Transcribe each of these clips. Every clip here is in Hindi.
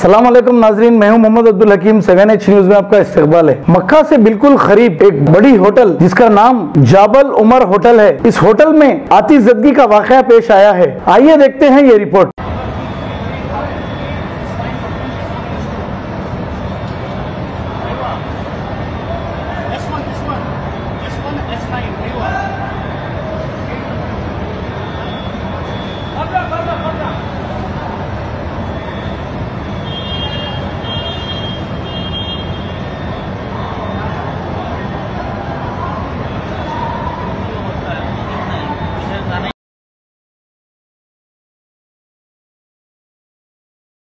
अस्सलाम वालेकुम नाजरीन, मैं हूं मोहम्मद अब्दुल हकीम। 7H न्यूज में आपका इस्तकबाल है। मक्का से बिल्कुल करीब एक बड़ी होटल जिसका नाम जाबल उमर होटल है, इस होटल में आतिशज़दगी का वाकया पेश आया है। आइए देखते हैं ये रिपोर्ट।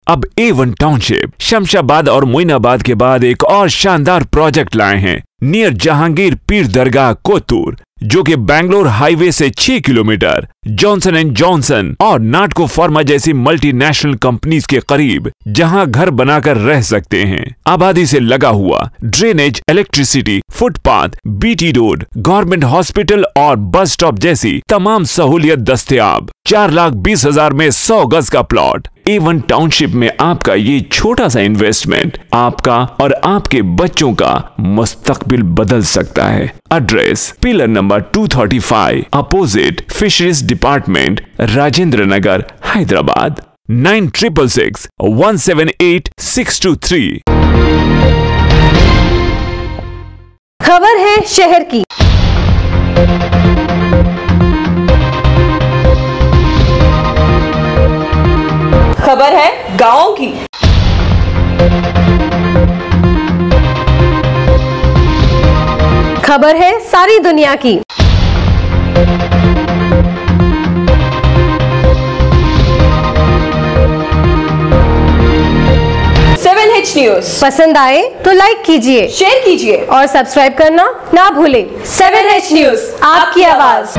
अब A1 टाउनशिप शमशाबाद और मोइनाबाद के बाद एक और शानदार प्रोजेक्ट लाए हैं नियर जहांगीर पीर दरगाह कोतूर, जो कि बैंगलोर हाईवे से 6 किलोमीटर जॉनसन एंड जॉनसन और नाटको फार्मा जैसी मल्टीनेशनल कंपनीज के करीब, जहां घर बनाकर रह सकते हैं। आबादी से लगा हुआ drainage, electricity, footpath, BT road, government hospital और बस स्टॉप जैसी तमाम सहूलियत दस्तयाब। 4,20,000 में 100 गज का प्लॉट। A1 टाउनशिप में आपका ये छोटा सा इन्वेस्टमेंट आपका और आपके बच्चों का मुस्तकबिल बदल सकता है। Address pillar number 235 opposite fisheries department, Rajendra Nagar, Hyderabad. 9666178623। खबर है शहर की। खबर है गांव की। खबर है सारी दुनिया की। H न्यूज पसंद आए तो लाइक कीजिए, शेयर कीजिए और सब्सक्राइब करना ना भूलें। 7H न्यूज, आपकी आवाज।